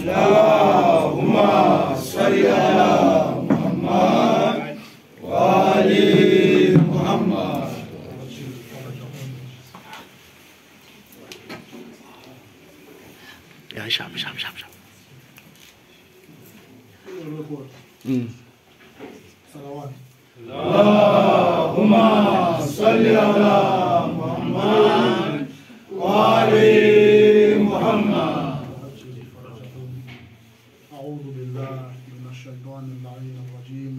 اللهم صل على محمد وآل محمد. يا شعب صلوات. اللهم صل على محمد وآل محمد. أعوذ بالله من الشيطان اللعين الرجيم.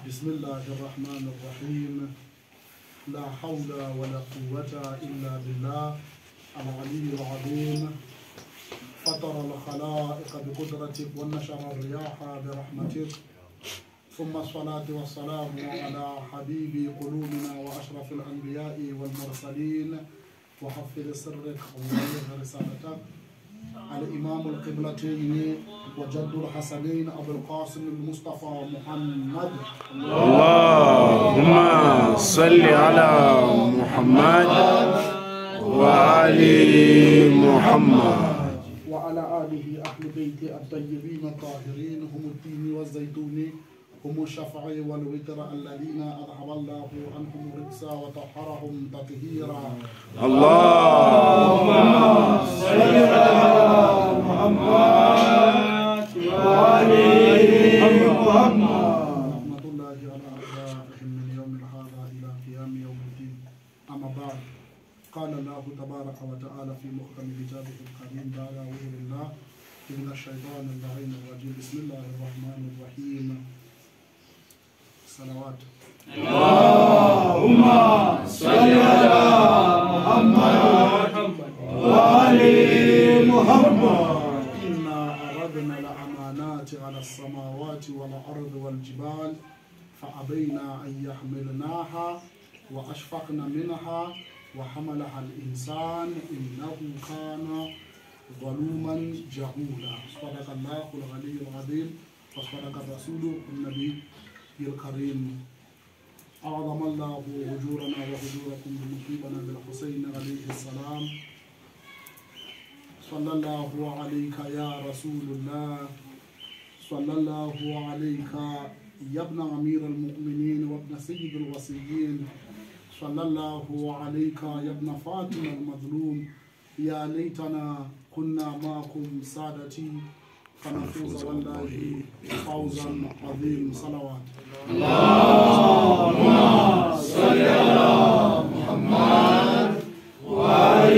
بسم الله الرحمن الرحيم. لا حول ولا قوة إلا بالله العلي العظيم. فطر الخلائق بقدرتك ونشر الرياح برحمتك. ثم الصلاة والسلام على حبيب قلوبنا وأشرف الأنبياء والمرسلين وحفظ سرك وبلغ رسالتك الإمام القبلتين وجد الحسنين أبو القاسم المصطفى محمد. اللهم صل على محمد وآل محمد وعلى آله أهل بيت الطيبين الطاهرين هم التين والزيتون هم الشفع والوتر الذين أذهب الله عنهم الرجس وطهرهم تطهيرا. اللهم صل على محمد وآل محمد. رحمة الله على أعدائهم من يوم هذا إلى قيام يوم الدين. أما بعد، قال الله تبارك وتعالى في محكم كتابه الكريم بعد أعوذ بالله من الشيطان اللعين الرجيم. بسم الله الرحمن الرحيم. صلوات. اللهم صل على محمد وآل محمد. إنا أردنا الأمانات على السماوات والأرض والجبال فأبينا أن يحملناها وأشفقن منها وحملها الإنسان إنه كان ظلوما جهولا. صدق الله العلي العظيم وصدق الرسول النبي الكريم. أعظم الله أجورنا وأجوركم بمصيبنا بالحسين عليه السلام. صلى الله عليك يا رسول الله. صلى الله عليك يا ابن أمير المؤمنين وابن سيد الوصيين. صلى الله عليك يا ابن فاطمة المظلوم. يا ليتنا كنا معكم سادتي فنفوز والله فوزا عظيم. صلوات. اللهم صل على محمد وآل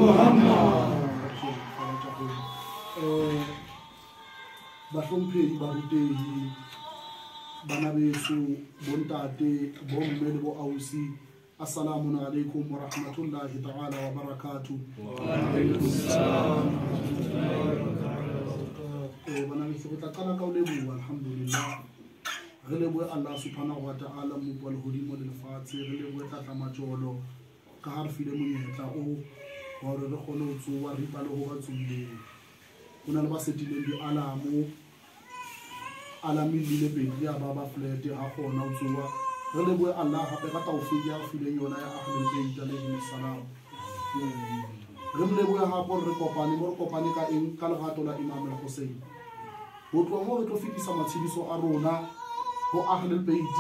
محمد. Bahlompheki barutehi bana beso bontate bommele bo ausi, assalamu alaikum wa rahmatullahi ta'ala wa barakatuh. Bana beso re tla qala ka ho leboha alhamdulillah. Re lebohe Allah subhanahu wa ta'ala mo bua lehodimo le lefatshe. Re lebohe tlatla matjolo ka ha re file monyetla o hore re kgone ho tsoha re ipale ho ba tsoileng. Ho na le ba setileng di-alamo alamile pedi ya baba flat ha kgona ho tsoha. Re lebohe Allah hape ka taufiki ya fileng yona ya ahlul bait alayhi salam. Re lebohe hape re kopane ka eng ka lerato la Imam al-Hussein. Ho tloha moo re tlo fetisa matshidiso a rona ho ahlul bait.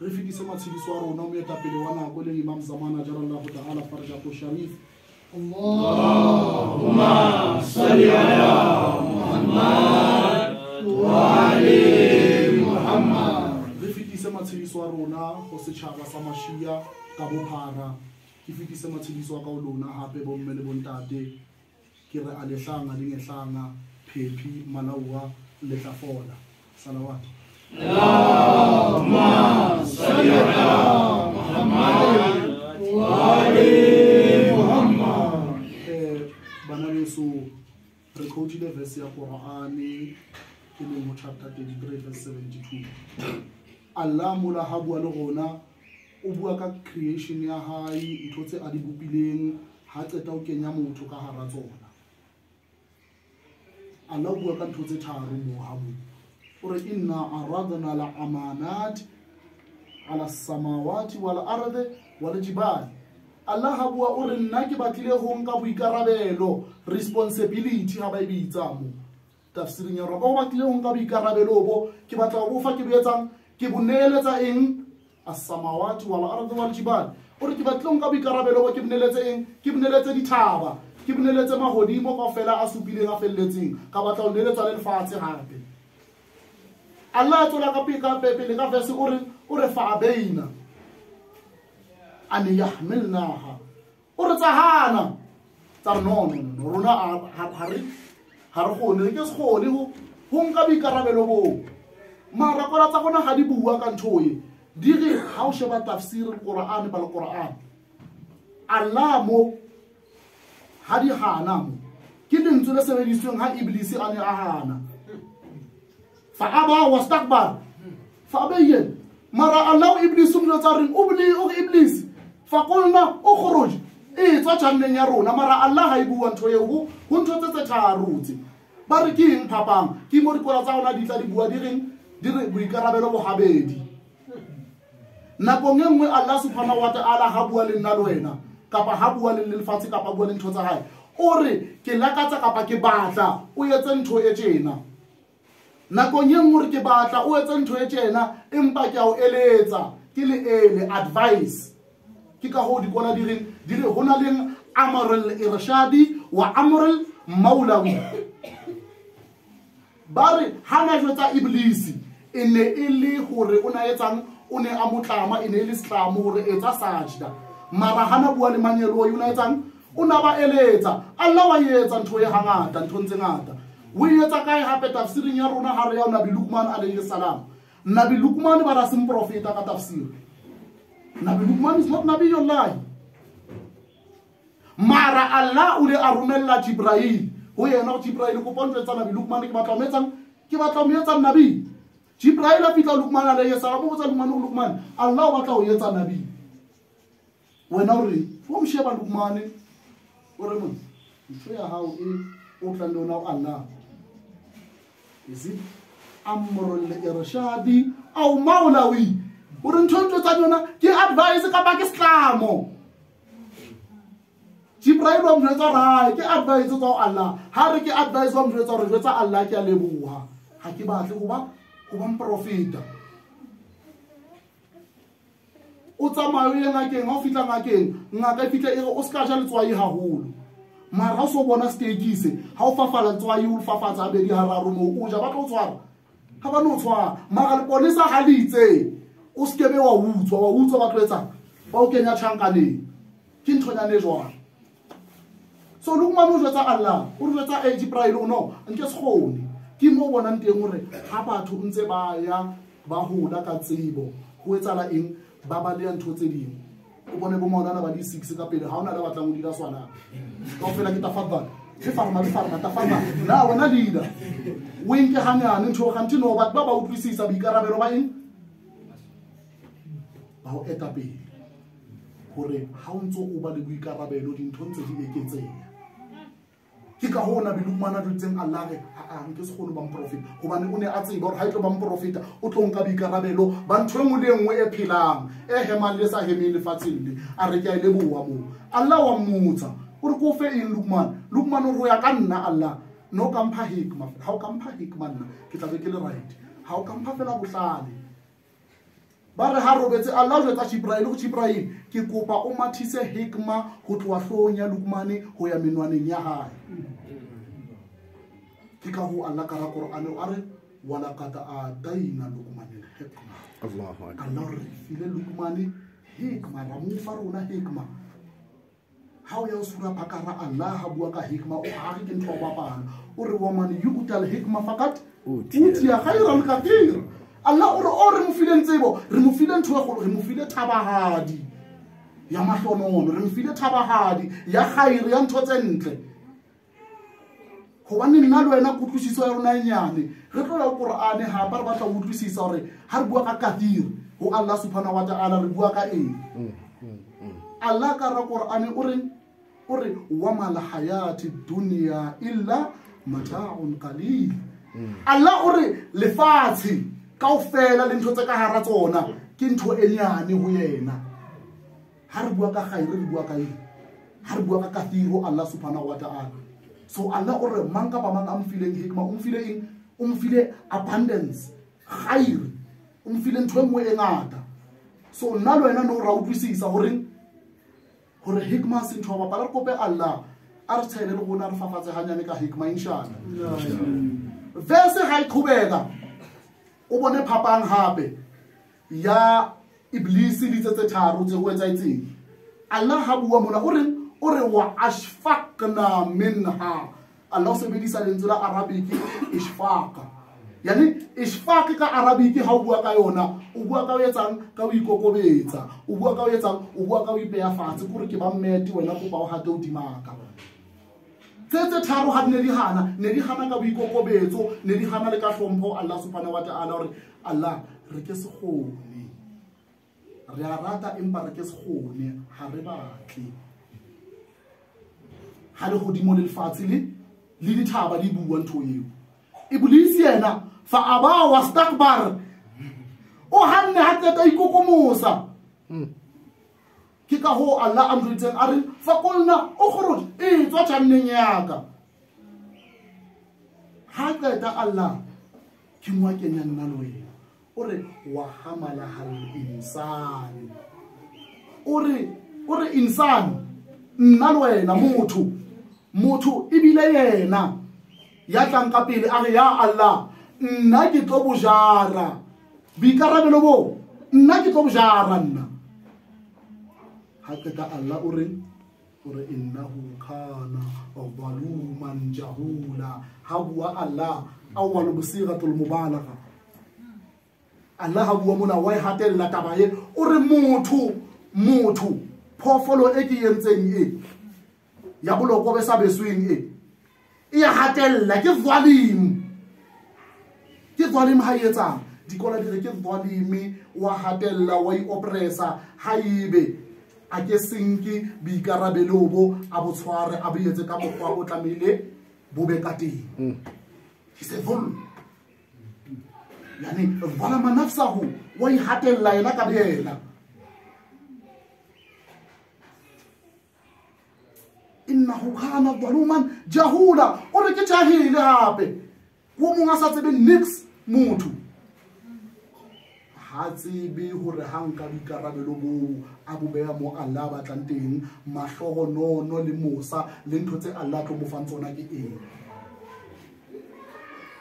Re fetisa matshidiso a rona mo etapele wa nako le Imam Zamana jalallahu ta'ala farjahu sharif. اللهم صل على محمد وآل محمد. Re fetise matshidiso a rona ho setjhaba sa Mashia ka bophara. Ke fetise matshidiso a ka ho lona hape bo mme le bontate. Ke re a lehlanga le ngehlanga phephi malawa le tla fola. Salawat. اللهم صل على محمد وآل محمد. Bana beso re quote verse ya Qur'ani ke le mo chapter 33 verse 72. Allah mola ha bua le rona o bua ka creation ya hae, ntho tse a di bopileng ha qeta o kenya motho ka hara tsona. Allah bua ka ntho tse tharo mo ha bua. Ore inna aradna la amanat ala samawati wal ardi wal jibal. Allah ha bua o re nna ke batlile ho nka boikarabelo, responsibility ha ba bitsa mo tafsiring ya rona. O batlile ho nka boikarabelo bo ke batla ho fa ke boetsang ke boneletsa eng as-samawati wal ardi wal jibal. O re ke batlile ho nka boikarabelo bo ke boneletse eng ke boneletse dithaba, ke boneletse mahodimo kaofela a supileng a felletseng, ka batla ho neletsa le lefatshe hape. Allah tsola ka pele ka verse o re fa abaina an yahmilnaha. O re tsahana tsa no rona ha re gone ke se gone ho nka boikarabelo bo. Mara kora tsa gona ga di bua ka nthoe di re ha o sheba tafsir al-Quran ba al-Quran Allah mo ha di hana mo ke dintse le sebedisweng ha Iblis a ne a hana fa aba wastakbar fa abayyin. Mara Allah Iblis mo tsa reng o Iblis fa qulna ukhruj tswa tshanneng ya rona. Mara Allah ha e bua ntho eo ho ntho tse tharutse ba re ke eng phapang ke mo dikola tsa ona di tla di bua di reng di re boikarabelo bo habedi. Nakong e nngwe Allah subhanahu wa ta'ala ha bua le nna le wena kapa ha bua le lefatshe kapa bua le ntho tsa hae o re ke lakatsa kapa ke batla o etse ntho e tjena. Nakong e nngwe re ke batla o etse ntho e tjena empa ke a o eletsa ke le advice. Ke ka ho di kona di re hona le amr al-irshadi wa amr al-maulawi. Bare hana jwetsa Iblis ene ile hore o na etsang o ne a motlama ene ile setlamo hore etsa sajda. Mara hana bua le manyelo o na etsang o na ba eletsa. Allah wa etsa ntho e hangata ntho ntse ngata. O etsa kae hape tafsiring ya rona ha re ya Nabi Luqman alayhi salam. Nabi Luqman ba ra sim profeta ka tafsir. Nabi Luqman is not Nabiyullah. Mara Allah o le a romella Jibril. Ho yena Jibril ko pontsetsa Nabi Luqman ke batla mo etsa nabi. Jibril a fitla Luqman alayhi salam o botsa Luqman Allah o batla ho etsa nabi. Wena o re o msheba Luqman o re mo ntho ya hao o tla ndona o Allah. Is it amrul irshadi au maulawi? O re ntho tsa yona ke advice ka ba ke setlamo. Jibril wa mjwetsa rai ke advice tsa Allah. Ha re ke advice wa mjwetsa re jwetsa Allah ke a leboha. Ha ke batle go ba mprofeta. O tsamaye ngakeng ha o fitla ngakeng ngaka e fitla e re o ska ja letswai haholo. Mara so bona stegise ha o fafala letswai o fafatsa a bedi hararo mo o ja ba tlo tswara. Ha ba no tswara mara le ponisa ha litse o skebe wa utswa ba tlo etsa ba o kenya tjhankaneng. Ke nthonyane jwang. So Luqman o jwetsa Allah o jwetsa Jibril no nke se gone ke mo bona nteng hore ha batho ntse ba ya ba hola ka tsebo ho etsala eng ba ba le ntho tse ding o bone bo maona ba di 6 ka pele ha ona le batlang ho dira swana ka ofela ke tafadhal se farma tafadhal na wena leader o nke hanyane ntho ga ntino ba ba utlwisisa boikarabelo ba eng ba ho eta pele hore ha o ntso o ba le boikarabelo dintho ntse di eketseha. Ke ka ho Nabi Luqman a dutseng Allah re a nke se gone ba mprofeta hobane o ne a tseba hore ha itlo ba mprofeta o tlo nka boikarabelo ba ntho engwe le engwe e phelang e hemang le sa hemeng lefatsheng le a re ke a leboha mo. Allah wa mmutsa o re ko fe eng Luqman o ya ka nna Allah no kampha hikma ha o kampha hikma nna ke tla be ke le right ha o kampha fela bohlale ba re ha robetse Allah o jwetsa Jibril ke kopa o mathise hikma ho tloa hlong ya Luqman ho ya menwaneng ya hae. Ke ka ho Allah ka Qur'an o are wala qad ataina Luqman al-hikma. Allahu akbar. Allah re file Luqman hikma ra mo fa rona hikma. Ha o ya sura Bakara Allah ha bua ka hikma o ha ke ntho ba bana o re wa man yu'tal hikma faqat utiya khairan kathir. Allah o re mo file ntsebo re mo file ntho ya go re mo file thabahadi ya mahlonono re mo file thabahadi ya khairi ya ntho tse ntle. Hobane nna le wena kutlwisiso ya rona nyane re tlola Qur'ane ha ba batla go utlwisisa hore ha re bua ka kathir ho Allah subhanahu wa ta'ala re bua ka eng. Allah ka ra Qur'ane o re wa mal hayati dunya illa mata'un qalil. Allah o re lefatshe kaofela le ntho tse ka hara tsona ke ntho e nyane ho yena. ha re bua ka khairi re bua ka eng ha re bua ka kathiro Allah subhanahu wa ta'ala. So Allah o re mang ka ba mang a mfileng hikma o mfile eng o mfile abundance khair o mfile ntho engwe e ngata. So nna le wena no ra utlwisisa hore hikma se ntho ba pala kope Allah a re tshele le gona re fafatse hanyane ka hikma inshallah. Verse ha iqhubeka o bone phapang hape ya iblisi di tse tharo tse ho etsaetseng. Allah ha bua mona o re wa ashfaqna minha. Allah o sebedisa lentswe la Arabic ishfaqa. Yani ishfaq ka Arabic ha o bua ka yona o bua ka o etsang ka o ikokobetsa o bua ka o etsang o bua ka o ipeya fatshe kore ke ba mmete wena go ba o hate o dimaka. Tse tharo ha ne di hana ka o ikokobetso ne di hana le ka hlompho Allah subhanahu wa ta'ala hore Allah re ke se kgone re a rata empa re ke se kgone ha re batle ha le godimo le lefatshe le dithaba di bua ntho eo. Iblisi yena fa aba wastakbar o hanne ha tseta ikokomosa ke ka ho Allah amritseng a re fa qulna ukhruj tswa tjanneng yaka ha qeta Allah ke mwa kenya nna le wena o re wa hamala hal insan o re insan nna le wena motho ibile yena ya tlang ka pele a re ya Allah nna ke tlo bojara bikarabelo bo nna ke tlo bojara nna ha qeta Allah o re innahu kana zaluman jahula ha bua Allah awwal busigatul mubalagha Allah ha bua mona wa hatella tabaye o re motho phofolo e ke yentseng e ya boloko be sa besweng e ya hatella ke zalim ha yetsang dikola di re ke zalimi wa hatella wa oppressa haibe a ke senki boikarabelo a botshware a boetse ka mokgwa o tlamehile bo be ka teng. He said yani zalama nafsahu wa ihatella yena ka yena innahu kana zaluman jahula o re ke jahile hape wo monga sa tsebe nix motho ha tsebe hore hanka bikarabelo bo a bobeya mo Allah ba tlang teng mahlogo nono le mosa le ntho tse Allah tlo mo fang tsona ke eng.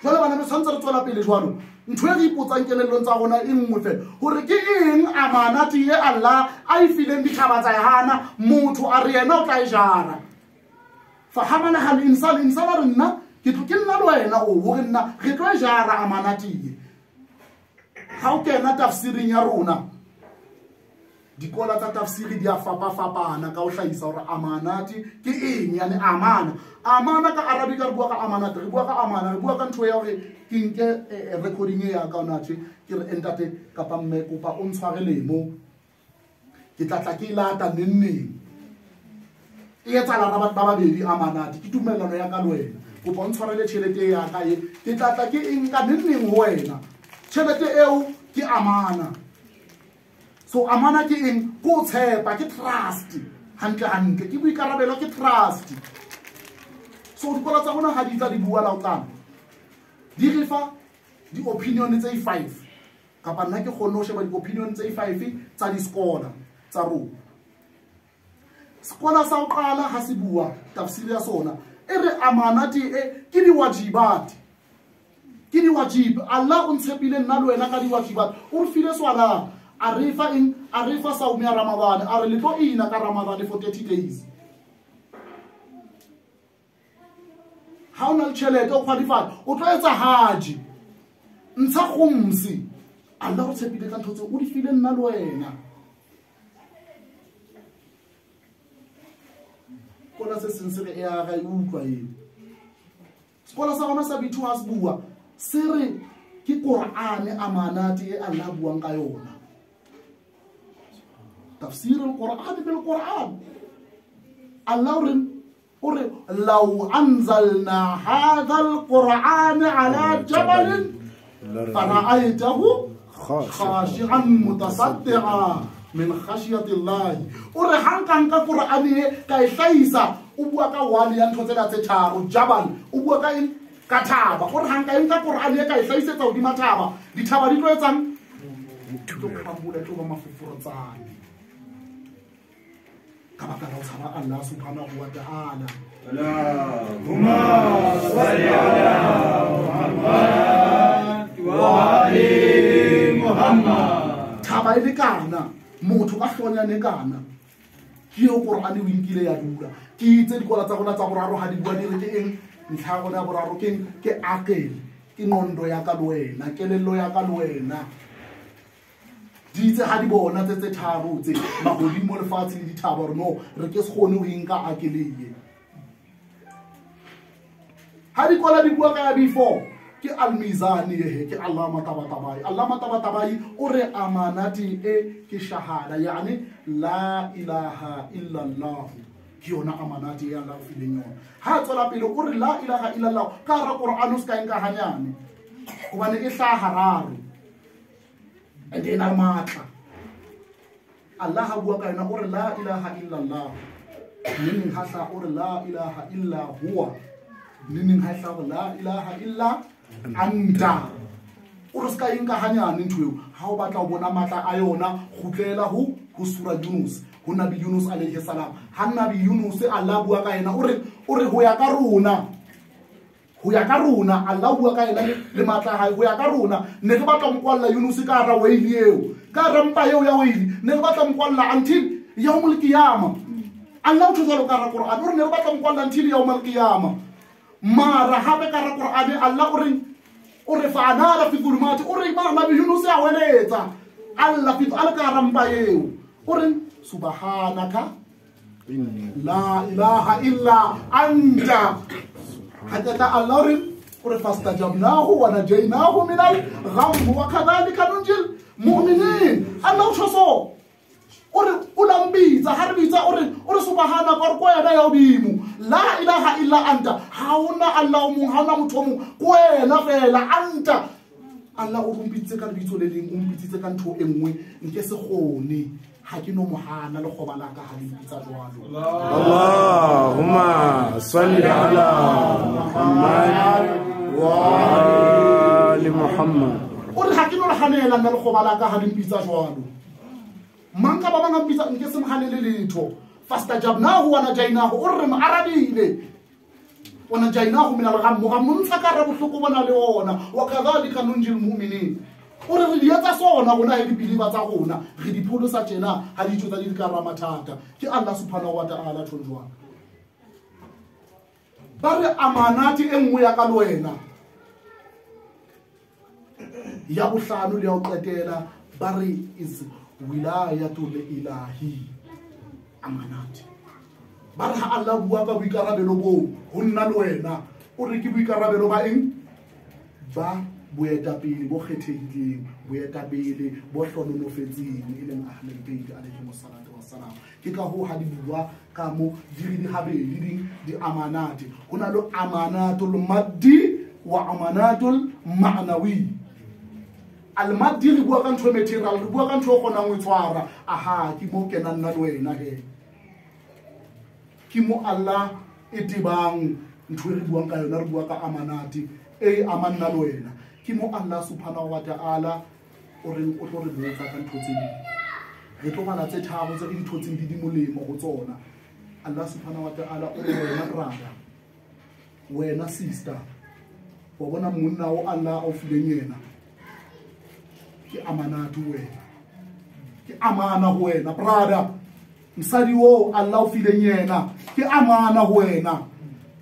Jwale bana ba tshwantse re tswela pele jwalo ntho e re ipotsang kelellong tsa rona e nngwe fela hore ke eng amanati e Allah a e fileng dithaba tsa hana motho a re yena o tla e jara fa hamana hal insan re nna ke nna le wena o hore nna re tlo e jara amanati ha o kena tafsiring ya rona dikola tsa tafsiri di a fapana ka o hlahisa hore amanati ke eng yani amana ka Arabic re bua ka amanati re bua ka amana re bua ka ntho ya hore ke nke recording ya ka onathe ke re entate kapa mme kopa o ntshwarelemo ke tlatla ke lata nenneng e etsa la ba babedi amanati ke tumellano ya ka le wena kopa o ntshwarele tjhelete ya ka e ke tlatla ke enka nenneng ho wena tjhelete eo ke amana. So amana ke eng go tshepa ke trust hantle ke boikarabelo ke trust. So dikola tsa bona ha di tla di bua la utlang di re fa di opinion tse 5 kapa nna ke kgonne ho sheba di opinion tse 5 tsa di scholar tsa rona. Skola sa o qala ha se bua tafsiri ya sona e re amanati ke di wajibat ke di wajib Allah o ntshepile nna le wena ka di wajibat o re file swala arifa saumi ya Ramadan a re le tlo ina ka Ramadan for 30 days ha ona le tjhelete o qualify o tlo etsa haji ntsha khumsi Allah o tshepile ka ntho tse o di file nna le wena kola se sincere e a ga utlwa eng skola sa rona sa bithu ha se bua se re ke Qur'ane amanati e Allah buang ka yona tafsir al-Qur'an bil Qur'an Allah ore law anzalna hadha al-Qur'an ala jabal fara'aytahu khashi'an mutasaddi'an min khashiyatillahi o re hankanka Qur'ane e ka e hlahisa o bua ka wali ya ntho tsena tse tharo jabal o bua ka eng ka thaba o re hanka eng ka Qur'ane e ka e hlahisetsa hodima thaba dithaba di tlo etsang tlo khambula tlo ba mafufuretsane ka baka la ho tshaba Allah subhanahu wa ta'ala. Allahumma salli ala Muhammad wa ali Muhammad. Thaba ile kana motho ka hlonyane kana ke yo Qur'ane o inkile ya dula ke itse dikola tsa rona tsa boraro ha di bua di re ke eng ntlha gona boraro ke akele ke ngondo ya ka le wena kelello ya ka le wena di itse ha di bona tse tharo tse magodimo lefatshe le dithaba re no re ke se kgone ho inka akeleye ha di kola di bua ka ya before ke al-mizani he ke Allah mataba o re amanati e ke shahada yani la ilaha illa Allah ke yona amanati ya Allah fileng yona ha tsola pele o re la ilaha illa Allah ka ra Qur'an o ska nka hanyane o bane e hla hararo ende ena matla Allah bua ka ena o re la ilaha illa Allah ning ha hla o re la ilaha illa huwa ning ha hla la ilaha illa anta o re ska inka hanyane ntwe ha o batla o bona matla a yona khutlela ho sura Yunus ho nabi Yunus alayhi salam ha nabi Yunus Allah bua ka ena o re ho ya ka rona Allah bua ka ena le matla ha ho ya ka rona ne re batla mkwalla Yunus ka ra weili eo ka ra mpa eo ya weili ne re batla mkwalla until yaumul qiyamah Allah o tsolo ka ra Qur'an o re ne re batla mkwalla until yaumul qiyamah mara habe ka ra Qur'ane Allah o re fa'ana fi dhulumati o re ma nabi Yunus ya weletsa Allah fi al-karampa eo o re subhanaka la ilaha illa anta hatta Allah o re fastajabnahu wa najaynahu min al-gham wa kadhalika nunjil mu'minin Allah so o re ulambitsa harbitsa o re subhanaka o ko yana ya udimu la ilaha illa anta hauna Allah mu hauna muthomu ko wena fela anta Allah o rumbitse ka bitso le leng o mbitsitse ka ntho engwe nke se gone ha ke no mohana le khobala ka ha ditsa jwalo Allahumma salli ala Muhammad wa ali Muhammad o re ha ke no hanela le khobala ka ha ditsa jwalo manka ba banga bitsa nke se mhanele letho fastajabnahu wa najaynahu urrim arabile wa najaynahu min al-gham ghamun sakara buhloko bona le ona wa kadhalika nunjil mu'minin ore re dietsa sona bona he dipiliba tsa rona re dipholosa tjena ha di tshotsa di ka ramathata ke Allah subhanahu wa ta'ala thonjwa ba re amanati engwe ya ka lwena ya bohlano le ya o qetela ba re is wilayatul ilahi amanati ba re ha Allah bua ka boikarabelo bo ho nna le wena o re ke boikarabelo ba eng ba boetapele bo kgethehileng boetapele bo hlononofetseng e leng ahlul bait alayhi wassalatu wassalam ke ka ho ha di bua ka mo di habedi di amanati hona lo amanatul maddi wa amanatul ma'nawi al-maddi re bua ka ntho material re bua ka ntho gona ngwe tswara aha ke mo kena nna le wena he ke mo Allah etibang ntho re buang ka yona re bua ka amanati e amanna le wena ke mo Allah subhanahu wa ta'ala o re o tlo re botsa ka ntho tse di re tlo bana tse thabo tse di ntho tse di molemo go tsona Allah subhanahu wa ta'ala o re wena brother wena sister wa bona monna o Allah o fileng yena ke amanatu wena ke amana ho wena brother msadi wo Allah o fileng yena ke amana ho wena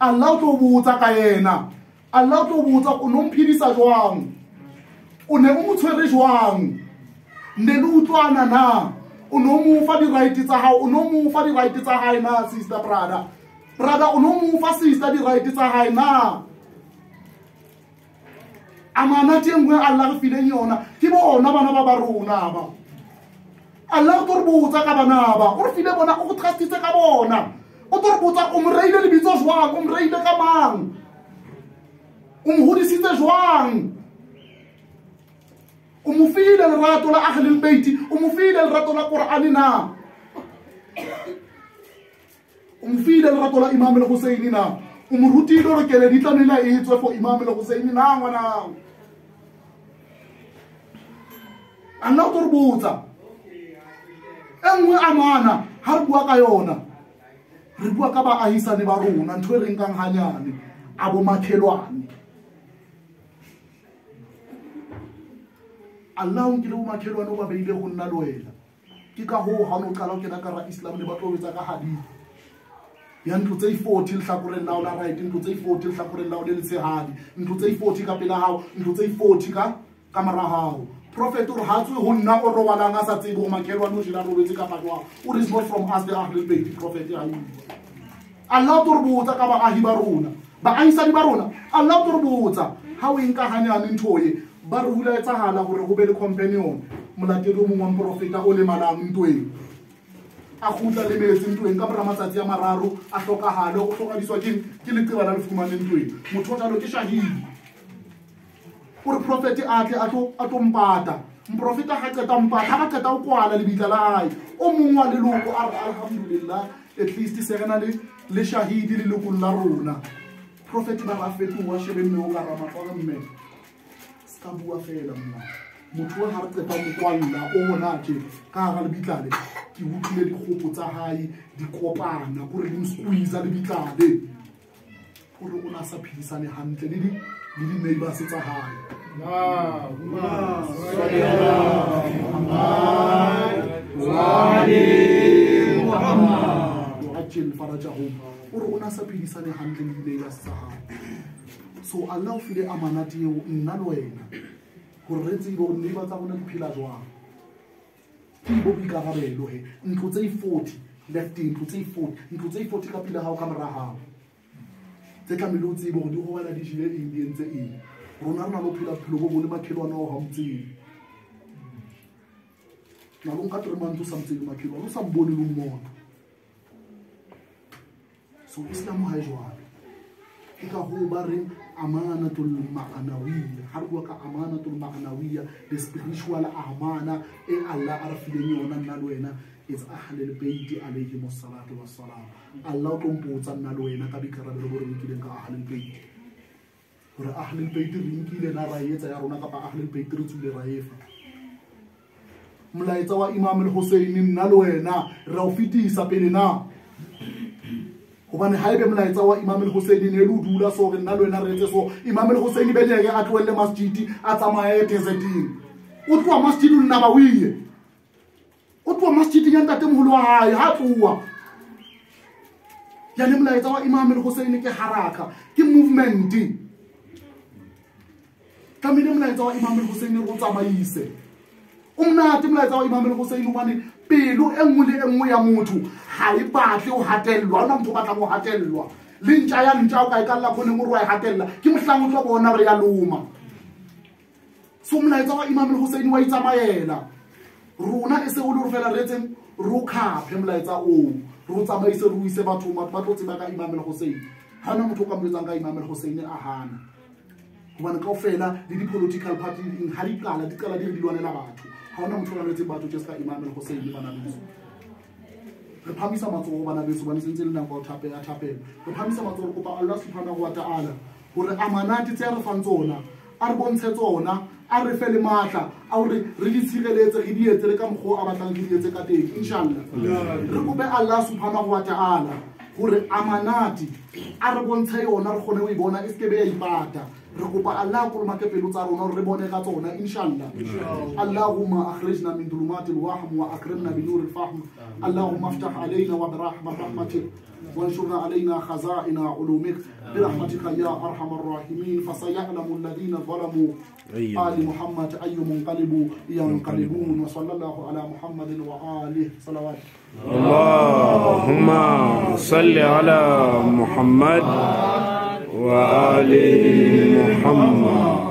Allah o tlo botsa ka yena Allah tlo botsa o nomphidisa jwang o ne o motshwere jwang ne le utlwana na o no mo fa di right tsa hao o no mo fa di right tsa hae na sister brother o no mo fa sister di right tsa hae na amanati engwe Allah re fileng yona ke bona bana ba rona ba Allah o tlo re botsa ka bana ba o re file bona o go trustitse ka bona o tlo re botsa o mo reile le bitso jwang o mo reile ka mang o mhodisitse jwang umufile lerato la ahli albayt, umufile lerato la Qur'ani na, umufile lerato la Imam al-Hussein na, umurutile hore kele di tlamela e etswe for Imam al-Hussein na ngwana. Allah tlo re botsa engwe amana ha re bua ka yona, re bua ka baahisane ba rona, ntho e re nkang hanyane abo makhelwane. Allah o nkile bo makhelwane o ba beile go nna le wena. Ke ka ho ha no qala o kena ka ra Islam le ba tlo betsa ka hadith ya ntlo tse 40 lehlakoreng la o la right, ntlo tse 40 lehlakoreng la o le letshehadi, ntlo tse 40 ka pela hao, ntlo tse 40 ka mara hao. Prophet o ha tswe ho nna o robalang a sa tsebe go makhelwane o jela robetse ka patwa o is not from us the Ahlul Bayt. Prophet ya Allah tlo re botsa ka baahi ba rona, baahisane ba rona. Allah tlo re botsa ha o enka hanyane ntho ye ba re hula etsahala hore go be le companion molatedi o mongwe wa profeta o le malang ntweng a khutla le metsi ntweng ka mora matsatsi a mararo a hlokahale o hlokadiswa ke leqeba la lefumaneng ntweng. Motho o tla lo ke shahidi ore prophet a tle a tlo mpata, mprofeta ha qeta mpata ha ba qeta o kwala le bitla la hae o mongwe wa leloko a re alhamdulillah at least se rena le shahidi le lekong la rona. Prophet ba ba fetoha shebe mme o ka rama kwa mme ska bua fela mma motho ha re qeta mo kwalla o bona tje ka ga le bitlale ke utlwile dikgopo tsa hae di kopana gore di squeeze le bitlale gore o na sa phidisane hantle le di neighbors tsa hae. Ore o na sa phidisane hantle le di neighbors tsa hae. So Allah o file amanati eo nna le wena gore re tsebe gore neighbor tsa rona di phela jwang. Ke bo boikarabelo he ntlo tse 40 left, ntlo tse 40 ka pele hao ka mora hao tse tlamehile o tsebe gore di go bana di jile eng di entse eng. Rona re na lo phela phelo bo le makhelwane o ha mtseng na lo nka tre mantso sa mtseng makhelwane o sa mbone lo mmona. So Islam ha jwalo ke ka ho ba reng amanatul ma'anawiyya. Ha re bua ka amanatul ma'anawiyya, the spiritual amana e Allah a re fileng yona nna le wena is Ahlul Bayt alayhi wassalatu wassalam. Allah o tlo mpotsa nna le wena ka bikarabelo bo re nkileng ka Ahlul Bayt, gore Ahlul Bayt re nkile na ra etsa ya rona kapa Ahlul Bayt re tsule ra efa. Molaetsa wa Imam al-Hussein nna le wena ra o fitisa pele na hobane ha ebe molaetsa wa Imam al-Hussein ne lu dula so re nna le wena re etse so Imam al-Hussein be nyeke a tloelle masjidi a tsamaye deserting o tloa masjidi nna ba wiye o tloa masjidi ya ntate moholo wa hae ha tloa ya ne molaetsa wa Imam al-Hussein ke haraka ke movement ka mine molaetsa wa Imam al-Hussein o tsamaise umnati molaetsa wa Imam al-Hussein wane pelo engwe le engwe ya motho ha e batle o hatellwa ona motho batla go hatellwa le ntja ya ntja o ka e kalla khone mo re wa e hatella ke mohlango tlo bona re ya loma. So molaetsa wa Imam al-Hussein wa itsamayela rona e se o le re fela re etseng ro khaphe molaetsa o ro tsamaise ro ise batho ba tlo tseba ka Imam al-Hussein. Hana motho ka mletsa ka Imam al-Hussein a hana hobane ka ofela le di political party in ha di qala di dilwanela batho ha ona motho a letse batho just ka Imam al-Hussein bana beso. Re phamisa matsogo bana beso bana sentse le nako thape ya thapelo re phamisa matsogo kopa Allah subhanahu wa ta'ala gore amanati tse re fang tsona a re bontshe tsona a re fele matla a re di tshireletse re di etse le ka mgo a batlang di etse ka teng inshallah. Re kope Allah subhanahu wa ta'ala gore amanati a re bontshe yona re khone o ibona e skebe ya ipata. Re kopa Allah go make pelo tsa rona re bone ka tsona inshallah. Allahumma akhrijna min dhulumatil wahm wa akrimna bi nuril fahm. Allahumma aftah alayna wa bi rahmatik وانشرنا علينا خزائن علومك برحمتك يا ارحم الراحمين. فسيعلم الذين ظلموا آل محمد أي منقلب ينقلبون. وصلى الله على محمد وآله صلوات. اللهم صل على محمد وآل محمد.